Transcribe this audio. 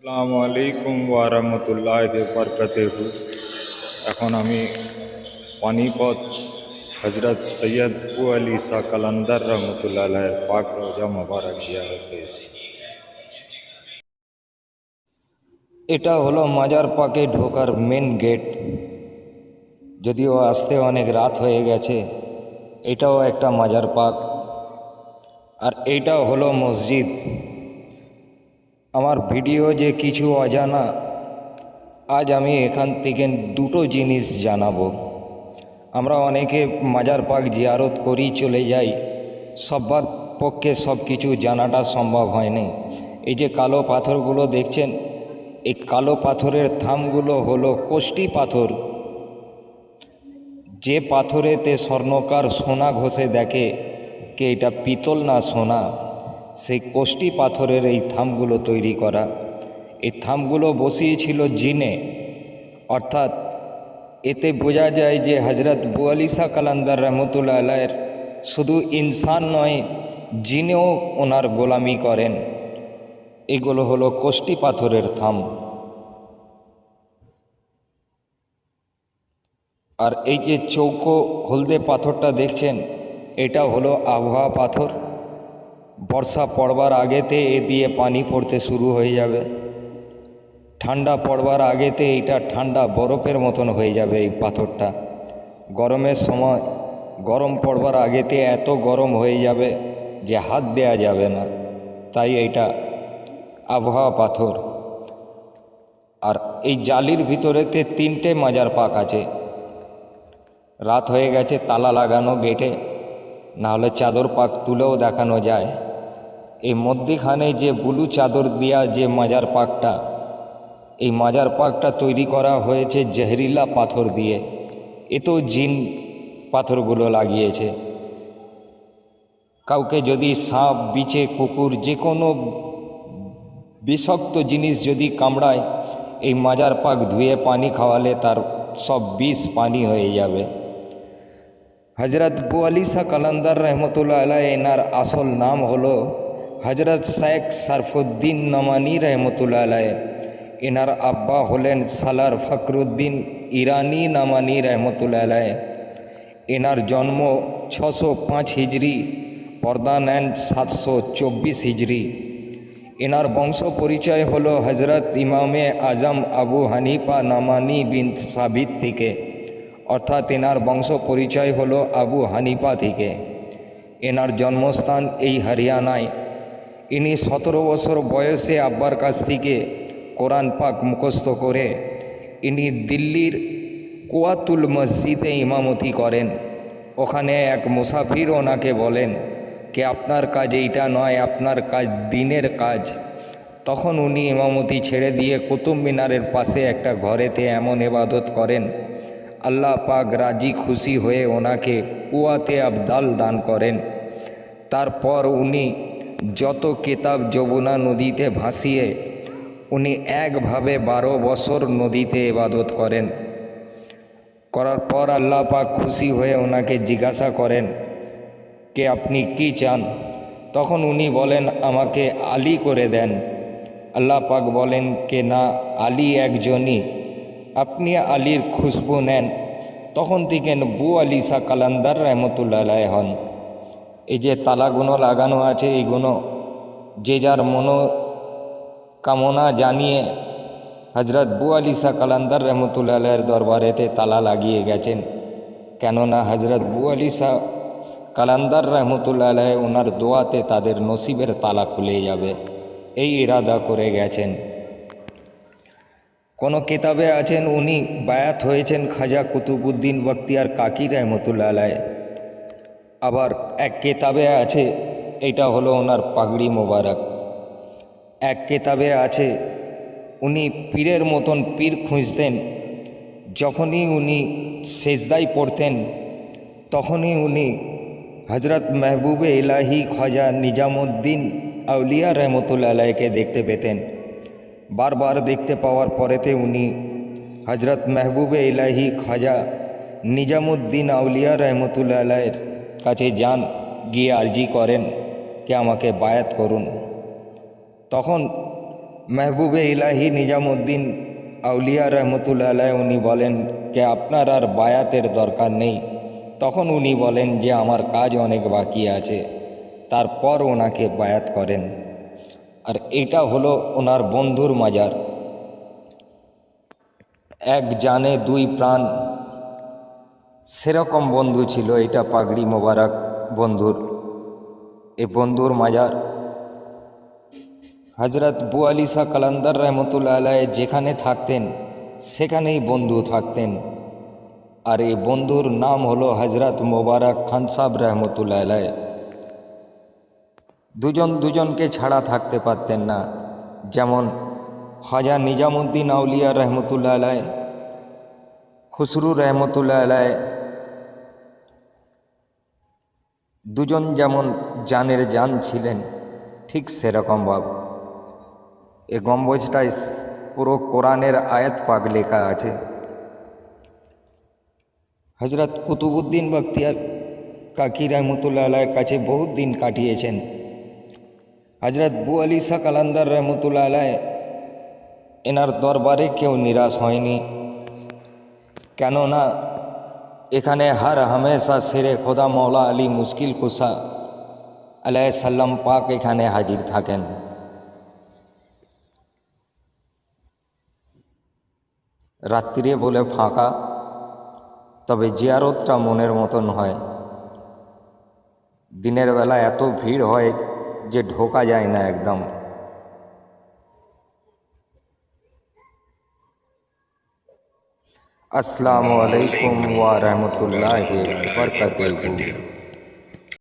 আসসালামু আলাইকুম ওয়া রাহমাতুল্লাহি ওয়া বারাকাতুহু। এখন আমি পানিপথ হজরত সৈয়দ আবু আলী ঈসা কালান্দার রহমতুল্লাহ আলাইহির পাক রওজা মোবারক জিয়ারত পেয়েছি। এটা হলো মাজার পাকে ঢোকার মেন গেট। যদিও আসতে অনেক রাত হয়ে গেছে, এটাও একটা মাজার পাক। আর এইটাও হলো মসজিদ। আমার ভিডিও যে কিছু অজানা, আজ আমি এখান থেকে দুটো জিনিস জানাবো। আমরা অনেকে মাজার পাক জিয়ারত করেই চলে যাই, সবার পক্ষে সব কিছু জানাটা সম্ভব হয়নি। এই যে কালো পাথরগুলো দেখছেন, এই কালো পাথরের থামগুলো হলো কোষ্টি পাথর। যে পাথরেতে স্বর্ণকার সোনা ঘষে দেখে কে এটা পিতল না সোনা, সেই কোষ্টি পাথরের এই থামগুলো তৈরি করা। এই থামগুলো বসিয়েছিল জিনে, অর্থাৎ এতে বোঝা যায় যে হজরত আবু আলী ঈসা কালান্দার রহমতুল্লাহ আলাইহির শুধু ইনসান নয়, জিনেও ওনার গোলামি করেন। এগুলো হলো কোষ্টি পাথরের থাম। আর এই যে চৌকো হলদে পাথরটা দেখছেন, এটা হলো আবহাওয়া পাথর। বর্ষা পড়বার আগেতে এ দিয়ে পানি পড়তে শুরু হয়ে যাবে। ঠান্ডা পড়বার আগেতে এইটা ঠান্ডা বরফের মতন হয়ে যাবে এই পাথরটা। গরমের সময় গরম পড়বার আগেতে এত গরম হয়ে যাবে যে হাত দেয়া যাবে না। তাই এইটা আবহাওয়া পাথর। আর এই জালির ভিতরেতে 3টে মাজার পাক আছে। রাত হয়ে গেছে, তালা লাগানো গেটে, নাহলে চাদর পাক তুলেও দেখানো যায়। এই মধ্যিখানে যে ব্লু চাদর দেওয়া যে মাজার পাকটা, এই মাজার পাকটা তৈরি করা হয়েছে জহরিলা পাথর দিয়ে। এ তো জিন পাথরগুলো লাগিয়েছে। কাউকে যদি সাপ, বিছে, কুকুর, যে কোনো বিষাক্ত জিনিস যদি কামড়ায়, এই মাজার পাক ধুয়ে পানি খাওয়ালে তার সব বিষ পানি হয়ে যাবে। হজরত আবু আলী ঈসা কালান্দার রহমতুল্লাহ আলাইহি এনার আসল নাম হলো হজরত শেখ শরফুদ্দিন নমানি রহমতুল্লাহ আলাইহি। এনার আব্বা হলেন সালার ফখরুদ্দিন ইরানি নামানি রহমতুল্লাহ আলাইহি। এনার জন্ম 605 হিজরি, পর্দা নেন 724 হিজরি। এনার বংশ পরিচয় হলো হজরত ইমামে আজম আবু হানিফা নামানি বিন সাবিত থেকে, অর্থাৎ এনার বংশ পরিচয় হলো আবু হানিফা থেকে। এনার জন্মস্থান এই হরিয়ানায়। ইনি 17 বছর বয়সে আব্বার কাছ থেকে কোরআন পাক মুখস্থ করে ইনি দিল্লির কুয়াতুল মসজিদে ইমামতি করেন। ওখানে এক মুসাফির ওনাকে বলেন যে আপনার কাজ এইটা নয়, আপনার কাজ দিনের কাজ। তখন উনি ইমামতি ছেড়ে দিয়ে কুতুব মিনারের পাশে একটা ঘরেতে এমন ইবাদত করেন, আল্লাহ পাক রাজি খুশি হয়ে ওনাকে কুয়াতে আবদাল দান করেন। তারপর উনি যত কিতাব যমুনা নদীতে ভাসিয়ে উনি একভাবে 12 বছর নদীতে ইবাদত করেন। করার পর আল্লাহ পাক খুশি হয়ে ওনাকে জিজ্ঞাসা করেন কে আপনি কি চান। তখন উনি বলেন আমাকে আলী করে দেন। আল্লাহ পাক বলেন কে না, আলী একজনই, আপনি আলীর খুশবু নেন। তখন থেকে আবু আলী ঈসা কালান্দার রহমতুল্লাহ আলাইহি হন। এই যে তালাগুলো লাগানো আছে, এইগুলো যে যার মনোকামনা জানিয়ে হজরত আবু আলী ঈসা কালান্দার রহমতুল্লাহ আলাইহির দরবারেতে তালা লাগিয়ে গেছেন। কেননা হজরত আবু আলী ঈসা কালান্দার রহমতুল্লাহ আলাইহি ওনার দোয়াতে তাদের নসিবের তালা খুলে যাবে, এই ইরাদা করে গেছেন। কোনো কিতাবে আছেন উনি বায়াত হয়েছেন খাজা কুতুবউদ্দিন বখতিয়ার কাকি রহমতুল্লাহ আলাইহি। আবার এক কিতাবে আছে এটা হলো ওনার পাগড়ি মোবারক। এক কিতাবে আছে উনি পীরের মতন পীর খুঁজতেন। যখনই উনি সেজদায় পড়তেন তখনই উনি হজরত মেহবুবে ইলাহি খাজা নিজামুদ্দিন আউলিয়া রহমতুল্লাহ আলাইহিকে দেখতে পেতেন। বারবার দেখতে পাওয়ার পরেতে উনি হজরত মেহবুবে ইলাহি খাজা নিজামুদ্দিন আউলিয়া রহমতুল্লাহ আলাইহির কাছে যান, গিয়ে আরজি করেন কে আমাকে বায়াত করুন। তখন মেহবুবে ইলাহি নিজামুদ্দিন আউলিয়া রহমতুল্লাহ আলাইহ উনি বলেন যে আপনার আর বায়াতের দরকার নেই। তখন উনি বলেন যে আমার কাজ অনেক বাকি আছে, তারপর ওনাকে বায়াত করেন। আর এটা হলো ওনার বন্ধুর মাজার। এক জানে দুই প্রাণ, সেরকম বন্ধু ছিল এটা পাগড়ি মোবারক বন্ধুর। এই বন্ধুর মাজার হজরত বু আলী শাহ কালান্দার রহমতুল্লাহ আলাইহ যেখানে থাকতেন সেখানেই বন্ধু থাকতেন। আর এই বন্ধুর নাম হলো হজরত মোবারক খান সাহেব রহমতুল্লাহ আলাইহ। দুজন দুজনকে ছাড়া থাকতে পারতেন না, যেমন খাজা নিজামুদ্দিন আউলিয়া রহমতুল্লাহ আলাইহ, খুসরু রহমতুল্লাহ আলাইহ, দুজন যেমন জানের জান ছিলেন, ঠিক সেরকমভাবে এই গম্বুজটায় পুরো কোরআনের আয়াত পাক লেখা আছে। হজরত কুতুবুদ্দিন বখতিয়ার কাকি রহমতুল্লাহ আলাইয়ের কাছে বহুত দিন কাটিয়েছেন। হজরত বু আলী শাহ কালান্দার রহমতুল্লাহ আলাইহ এনার দরবারে কেউ নিরাশ হয়নি, কেননা এখানে হর হামেশা শেরে খোদা মৌলা আলী মুশকিল কুশা আলাইহিস সালাম পাক এখানে হাজির থাকেন। রাত্রিরে বলে ফাঁকা, তবে জিয়ারতটা মনের মতন হয়। দিনের বেলা এত ভিড় হয় যে ঢোকা যায় না একদম। আসসালামু আলাইকুম ওয়া রাহমাতুল্লাহি ওয়া বারাকাতুহু।